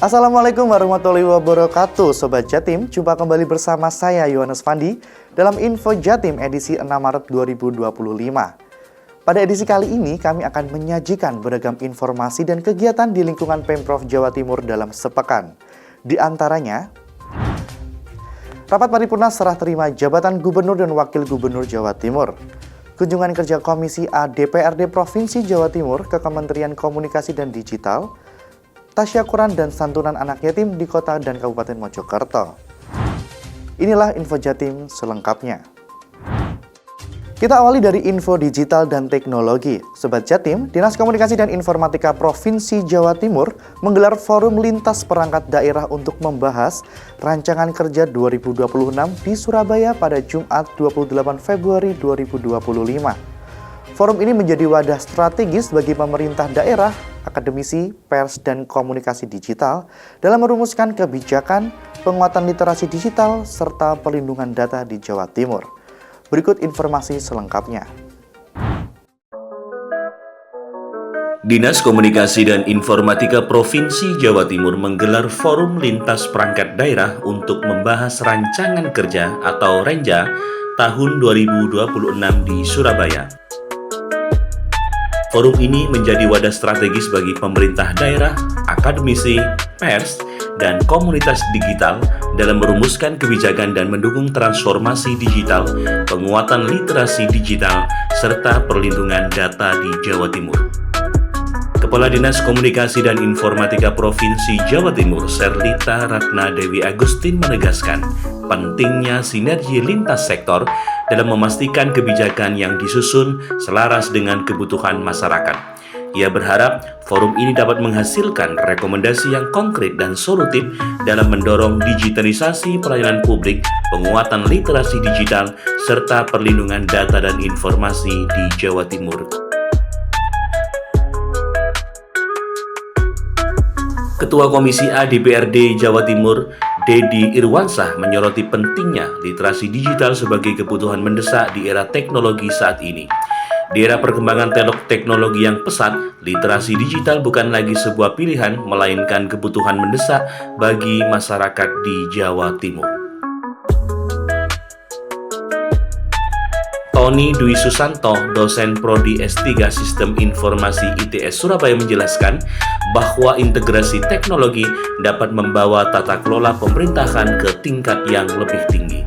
Assalamualaikum warahmatullahi wabarakatuh, Sobat Jatim. Jumpa kembali bersama saya, Yohanes Fandi, dalam Info Jatim edisi 6 Maret 2025. Pada edisi kali ini, kami akan menyajikan beragam informasi dan kegiatan di lingkungan Pemprov Jawa Timur dalam sepekan. Di antaranya, Rapat Paripurna Serah Terima Jabatan Gubernur dan Wakil Gubernur Jawa Timur, kunjungan kerja Komisi A DPRD Provinsi Jawa Timur ke Kementerian Komunikasi dan Digital, tasyakuran dan santunan anak yatim di Kota dan Kabupaten Mojokerto. Inilah Info Jatim selengkapnya. Kita awali dari info digital dan teknologi. Sobat Jatim, Dinas Komunikasi dan Informatika Provinsi Jawa Timur menggelar forum lintas perangkat daerah untuk membahas rancangan kerja 2026 di Surabaya pada Jumat 28 Februari 2025. Forum ini menjadi wadah strategis bagi pemerintah daerah, akademisi, pers, dan komunikasi digital dalam merumuskan kebijakan, penguatan literasi digital, serta perlindungan data di Jawa Timur. Berikut informasi selengkapnya. Dinas Komunikasi dan Informatika Provinsi Jawa Timur menggelar forum lintas perangkat daerah untuk membahas rancangan kerja atau Renja tahun 2026 di Surabaya. Forum ini menjadi wadah strategis bagi pemerintah daerah, akademisi, pers, dan komunitas digital dalam merumuskan kebijakan dan mendukung transformasi digital, penguatan literasi digital, serta perlindungan data di Jawa Timur. Kepala Dinas Komunikasi dan Informatika Provinsi Jawa Timur, Serlita Ratna Dewi Agustin menegaskan pentingnya sinergi lintas sektor dalam memastikan kebijakan yang disusun selaras dengan kebutuhan masyarakat. Ia berharap forum ini dapat menghasilkan rekomendasi yang konkret dan solutif dalam mendorong digitalisasi pelayanan publik, penguatan literasi digital, serta perlindungan data dan informasi di Jawa Timur. Ketua Komisi A DPRD Jawa Timur, Dedi Irwansah, menyoroti pentingnya literasi digital sebagai kebutuhan mendesak di era teknologi saat ini. Di era perkembangan teknologi yang pesat, literasi digital bukan lagi sebuah pilihan, melainkan kebutuhan mendesak bagi masyarakat di Jawa Timur. Tony Dwi Susanto, dosen Prodi S3 Sistem Informasi ITS Surabaya menjelaskan bahwa integrasi teknologi dapat membawa tata kelola pemerintahan ke tingkat yang lebih tinggi.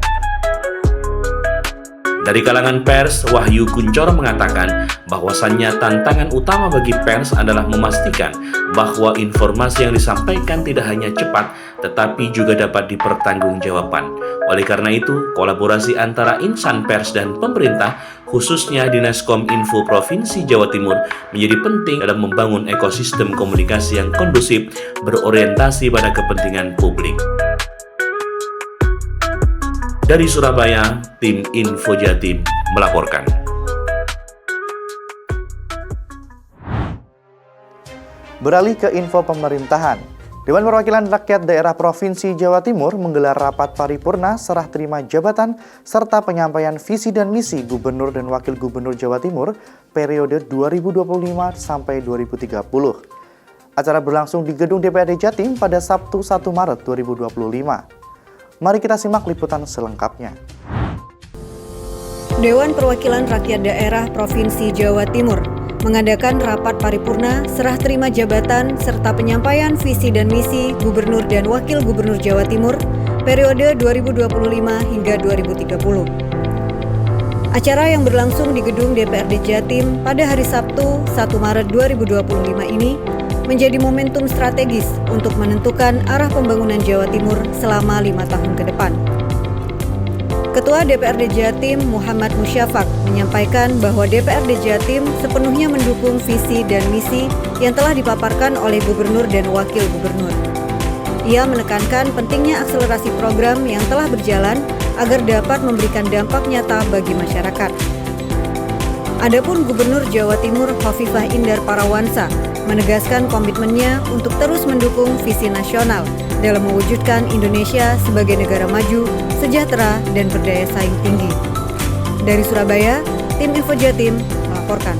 Dari kalangan pers, Wahyu Kuncoro mengatakan bahwasannya tantangan utama bagi pers adalah memastikan bahwa informasi yang disampaikan tidak hanya cepat, tetapi juga dapat dipertanggungjawabkan. Oleh karena itu, kolaborasi antara insan pers dan pemerintah, khususnya Dinas Kominfo Provinsi Jawa Timur, menjadi penting dalam membangun ekosistem komunikasi yang kondusif, berorientasi pada kepentingan publik. Dari Surabaya, tim Info Jatim melaporkan. Beralih ke info pemerintahan. Dewan Perwakilan Rakyat Daerah Provinsi Jawa Timur menggelar rapat paripurna serah terima jabatan serta penyampaian visi dan misi Gubernur dan Wakil Gubernur Jawa Timur periode 2025 sampai 2030. Acara berlangsung di Gedung DPRD Jatim pada Sabtu 1 Maret 2025. Mari kita simak liputan selengkapnya. Dewan Perwakilan Rakyat Daerah Provinsi Jawa Timur mengadakan rapat paripurna serah terima jabatan serta penyampaian visi dan misi Gubernur dan Wakil Gubernur Jawa Timur periode 2025 hingga 2030. Acara yang berlangsung di Gedung DPRD Jatim pada hari Sabtu 1 Maret 2025 ini menjadi momentum strategis untuk menentukan arah pembangunan Jawa Timur selama 5 tahun ke depan. Ketua DPRD Jatim Muhammad Musyafak menyampaikan bahwa DPRD Jatim sepenuhnya mendukung visi dan misi yang telah dipaparkan oleh Gubernur dan Wakil Gubernur. Ia menekankan pentingnya akselerasi program yang telah berjalan agar dapat memberikan dampak nyata bagi masyarakat. Adapun Gubernur Jawa Timur Khofifah Indar Parawansa menegaskan komitmennya untuk terus mendukung visi nasional dalam mewujudkan Indonesia sebagai negara maju, sejahtera, dan berdaya saing tinggi. Dari Surabaya, tim Info Jatim melaporkan.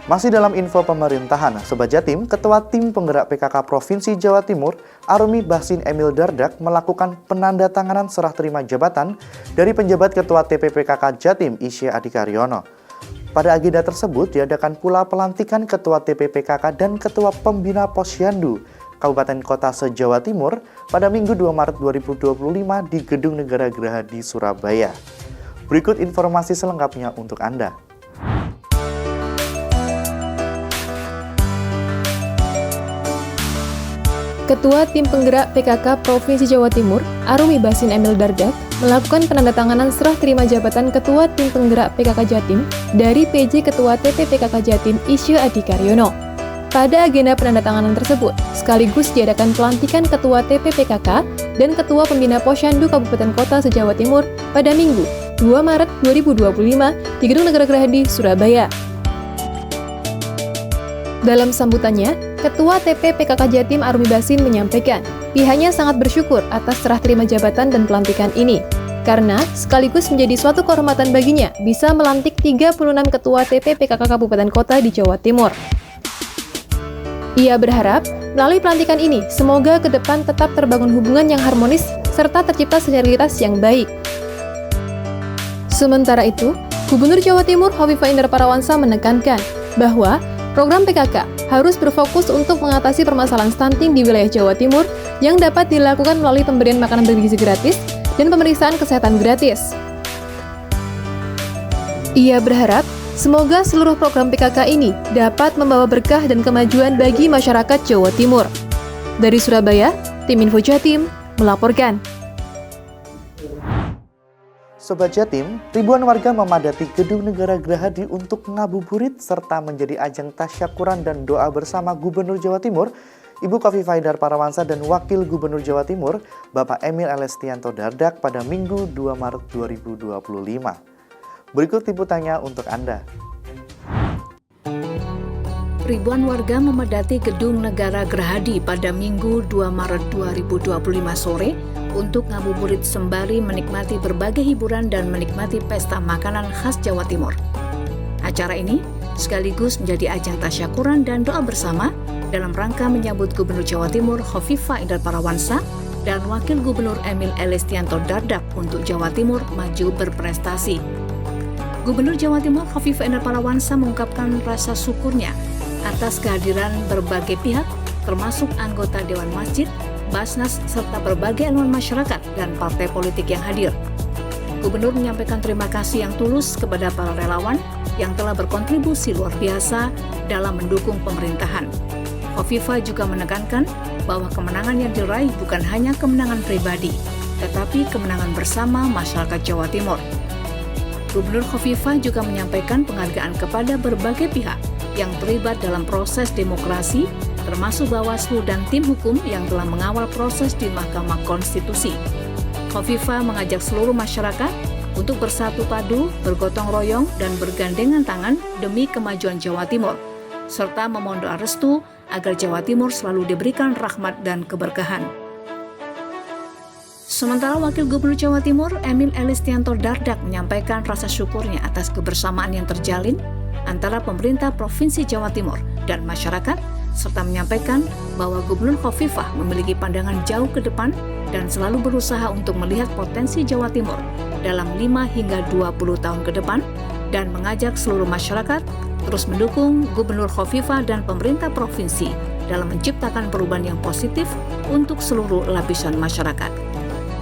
Masih dalam info pemerintahan, Sobat Jatim, Ketua Tim Penggerak PKK Provinsi Jawa Timur, Arumi Bahsin Emil Dardak, melakukan penandatanganan serah terima jabatan dari penjabat Ketua TPPKK Jatim, Isya Adikaryono. Pada agenda tersebut diadakan pula pelantikan Ketua TPPKK dan Ketua Pembina Posyandu Kabupaten Kota se-Jawa Timur pada Minggu 2 Maret 2025 di Gedung Negara Geraha di Surabaya. Berikut informasi selengkapnya untuk Anda. Ketua Tim Penggerak PKK Provinsi Jawa Timur, Arumi Bahsin Emil Dardak, melakukan penandatanganan serah terima jabatan Ketua Tim Penggerak PKK Jatim dari PJ Ketua TPPKK Jatim Isya Adikaryono. Pada agenda penandatanganan tersebut, sekaligus diadakan pelantikan Ketua TPPKK dan Ketua Pembina Posyandu Kabupaten Kota se-Jawa Timur pada Minggu 2 Maret 2025 di Gedung Negara Geraha di Surabaya. Dalam sambutannya, Ketua TPPKK Jatim Arumi Bahsin menyampaikan pihaknya sangat bersyukur atas serah terima jabatan dan pelantikan ini, karena sekaligus menjadi suatu kehormatan baginya bisa melantik 36 Ketua TPPKK Kabupaten Kota di Jawa Timur. Ia berharap melalui pelantikan ini semoga ke depan tetap terbangun hubungan yang harmonis serta tercipta sinergitas yang baik. Sementara itu, Gubernur Jawa Timur Hovifah Indar Parawansa menekankan bahwa program PKK harus berfokus untuk mengatasi permasalahan stunting di wilayah Jawa Timur yang dapat dilakukan melalui pemberian makanan bergizi gratis dan pemeriksaan kesehatan gratis. Ia berharap semoga seluruh program PKK ini dapat membawa berkah dan kemajuan bagi masyarakat Jawa Timur. Dari Surabaya, Tim Info Jatim melaporkan. Sobat Jatim, ribuan warga memadati Gedung Negara Gerahadi untuk ngabuburit serta menjadi ajang tasyakuran dan doa bersama Gubernur Jawa Timur, Ibu Khofifah Indar Parawansa dan Wakil Gubernur Jawa Timur, Bapak Emil Elestianto Dardak pada Minggu 2 Maret 2025. Berikut liputannya untuk Anda. Ribuan warga memadati Gedung Negara Gerahadi pada Minggu 2 Maret 2025 sore untuk ngabuburit sembari menikmati berbagai hiburan dan menikmati pesta makanan khas Jawa Timur. Acara ini sekaligus menjadi ajang tasyakuran dan doa bersama dalam rangka menyambut Gubernur Jawa Timur Khofifah Indar Parawansa dan Wakil Gubernur Emil Elestianto Dardak untuk Jawa Timur maju berprestasi. Gubernur Jawa Timur Khofifah Indar Parawansa mengungkapkan rasa syukurnya atas kehadiran berbagai pihak termasuk anggota Dewan Masjid, Basnas, serta berbagai elemen masyarakat dan partai politik yang hadir. Gubernur menyampaikan terima kasih yang tulus kepada para relawan yang telah berkontribusi luar biasa dalam mendukung pemerintahan. Khofifah juga menekankan bahwa kemenangan yang diraih bukan hanya kemenangan pribadi, tetapi kemenangan bersama masyarakat Jawa Timur. Gubernur Khofifah juga menyampaikan penghargaan kepada berbagai pihak yang terlibat dalam proses demokrasi, termasuk Bawaslu dan tim hukum yang telah mengawal proses di Mahkamah Konstitusi. Khofifah mengajak seluruh masyarakat untuk bersatu padu, bergotong royong, dan bergandengan tangan demi kemajuan Jawa Timur, serta memohon doa restu agar Jawa Timur selalu diberikan rahmat dan keberkahan. Sementara Wakil Gubernur Jawa Timur, Emil Elestianto Dardak, menyampaikan rasa syukurnya atas kebersamaan yang terjalin antara pemerintah Provinsi Jawa Timur dan masyarakat, serta menyampaikan bahwa Gubernur Khofifah memiliki pandangan jauh ke depan dan selalu berusaha untuk melihat potensi Jawa Timur dalam 5 hingga 20 tahun ke depan dan mengajak seluruh masyarakat terus mendukung Gubernur Khofifah dan pemerintah provinsi dalam menciptakan perubahan yang positif untuk seluruh lapisan masyarakat.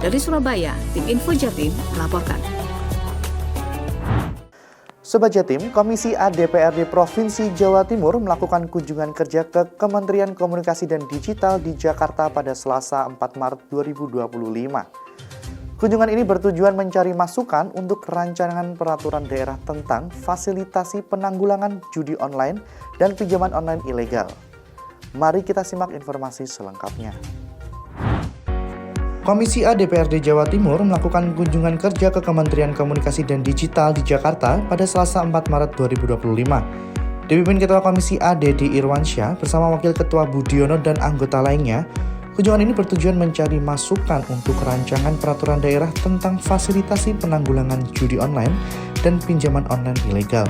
Dari Surabaya, Tim Info Jatim melaporkan. Sobat Jatim, Komisi A DPRD Provinsi Jawa Timur melakukan kunjungan kerja ke Kementerian Komunikasi dan Digital di Jakarta pada Selasa 4 Maret 2025. Kunjungan ini bertujuan mencari masukan untuk rancangan peraturan daerah tentang fasilitasi penanggulangan judi online dan pinjaman online ilegal. Mari kita simak informasi selengkapnya. Komisi A DPRD Jawa Timur melakukan kunjungan kerja ke Kementerian Komunikasi dan Digital di Jakarta pada Selasa 4 Maret 2025. Dipimpin Ketua Komisi A Dedi Irwansyah bersama Wakil Ketua Budiono dan anggota lainnya, kunjungan ini bertujuan mencari masukan untuk rancangan peraturan daerah tentang fasilitasi penanggulangan judi online dan pinjaman online ilegal.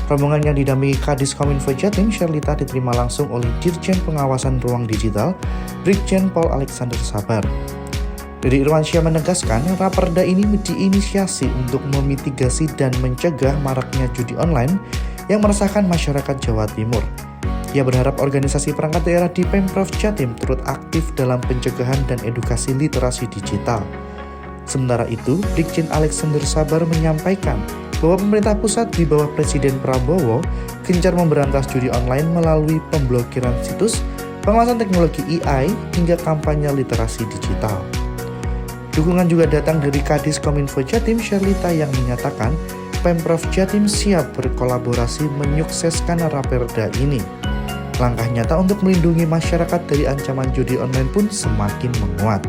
Rombongan yang didampingi Kadiskominfo Jatim, Sherlita, diterima langsung oleh Dirjen Pengawasan Ruang Digital, Brigjen Pol Alexander Sabar. Dede Irwansyah menegaskan, Raperda ini diinisiasi untuk memitigasi dan mencegah maraknya judi online yang meresahkan masyarakat Jawa Timur. Ia berharap organisasi perangkat daerah di Pemprov Jatim turut aktif dalam pencegahan dan edukasi literasi digital. Sementara itu, Brigjen Alexander Sabar menyampaikan bahwa pemerintah pusat di bawah Presiden Prabowo gencar memberantas judi online melalui pemblokiran situs, pengawasan teknologi AI, hingga kampanye literasi digital. Dukungan juga datang dari Kadiskominfo Jatim, Sherlita, yang menyatakan Pemprov Jatim siap berkolaborasi menyukseskan Raperda ini. Langkah nyata untuk melindungi masyarakat dari ancaman judi online pun semakin menguat.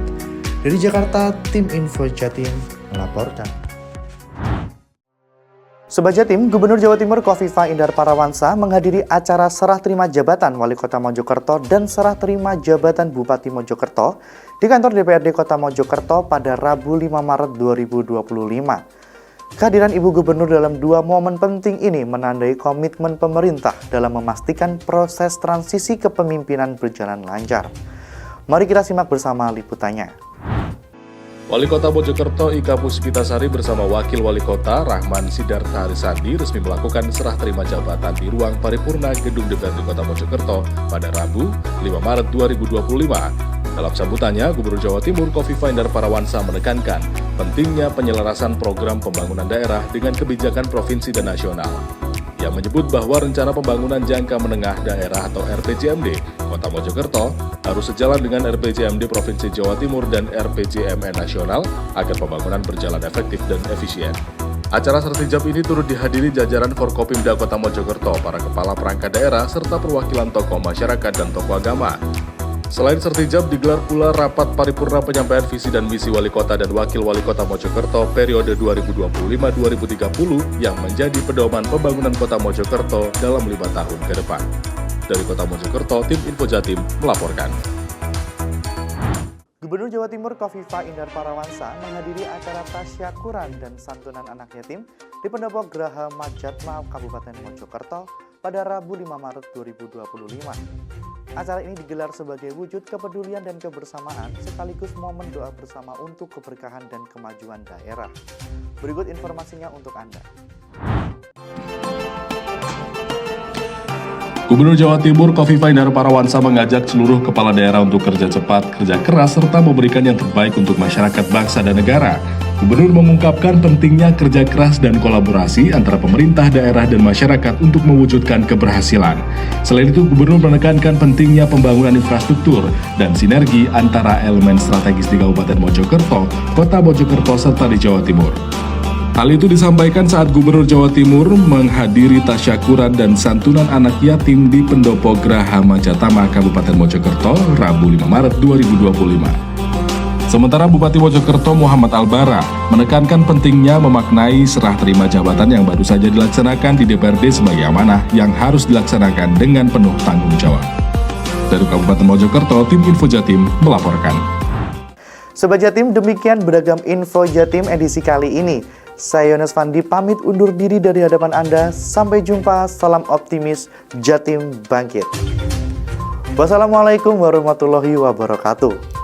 Dari Jakarta, Tim Info Jatim melaporkan. Sobat Jatim, Gubernur Jawa Timur Khofifah Indar Parawansa menghadiri acara serah terima jabatan Wali Kota Mojokerto dan serah terima jabatan Bupati Mojokerto di kantor DPRD Kota Mojokerto pada Rabu 5 Maret 2025. Kehadiran Ibu Gubernur dalam dua momen penting ini menandai komitmen pemerintah dalam memastikan proses transisi kepemimpinan berjalan lancar. Mari kita simak bersama liputannya. Wali Kota Mojokerto Ika Puspitasari bersama Wakil Wali Kota Rahman Sidarta Harisandi resmi melakukan serah terima jabatan di ruang paripurna Gedung DPRD Kota Mojokerto pada Rabu 5 Maret 2025. Dalam sambutannya, Gubernur Jawa Timur Khofifah Indar Parawansa menekankan pentingnya penyelarasan program pembangunan daerah dengan kebijakan provinsi dan nasional. Ia menyebut bahwa rencana pembangunan jangka menengah daerah atau RPJMD Kota Mojokerto harus sejalan dengan RPJMD Provinsi Jawa Timur dan RPJMN nasional agar pembangunan berjalan efektif dan efisien. Acara sertijab ini turut dihadiri jajaran Forkopimda Kota Mojokerto, para kepala perangkat daerah, serta perwakilan tokoh masyarakat dan tokoh agama. Selain sertijab, digelar pula rapat paripurna penyampaian visi dan misi Wali Kota dan Wakil Wali Kota Mojokerto periode 2025-2030 yang menjadi pedoman pembangunan Kota Mojokerto dalam 5 tahun ke depan. Dari Kota Mojokerto, Tim Info Jatim melaporkan. Gubernur Jawa Timur Khofifah Indar Parawansa menghadiri acara tasyakuran dan santunan anak yatim di Pendopo Graha Majatma, Kabupaten Mojokerto pada Rabu 5 Maret 2025. Acara ini digelar sebagai wujud kepedulian dan kebersamaan sekaligus momen doa bersama untuk keberkahan dan kemajuan daerah. Berikut informasinya untuk Anda. Gubernur Jawa Timur Khofifah Indar Parawansa mengajak seluruh kepala daerah untuk kerja cepat, kerja keras, serta memberikan yang terbaik untuk masyarakat bangsa dan negara. Gubernur mengungkapkan pentingnya kerja keras dan kolaborasi antara pemerintah daerah dan masyarakat untuk mewujudkan keberhasilan. Selain itu, Gubernur menekankan pentingnya pembangunan infrastruktur dan sinergi antara elemen strategis di Kabupaten Mojokerto, Kota Mojokerto, serta di Jawa Timur. Hal itu disampaikan saat Gubernur Jawa Timur menghadiri tasyakuran dan santunan anak yatim di Pendopo Graha Majatama, Kabupaten Mojokerto, Rabu 5 Maret 2025. Sementara Bupati Mojokerto Muhammad Albara menekankan pentingnya memaknai serah terima jabatan yang baru saja dilaksanakan di DPRD sebagai amanah yang harus dilaksanakan dengan penuh tanggung jawab. Dari Kabupaten Mojokerto, Tim Info Jatim melaporkan. Sobat Jatim, demikian beragam Info Jatim edisi kali ini. Saya Yohanes Fandi pamit undur diri dari hadapan Anda. Sampai jumpa, salam optimis, Jatim bangkit. Wassalamualaikum warahmatullahi wabarakatuh.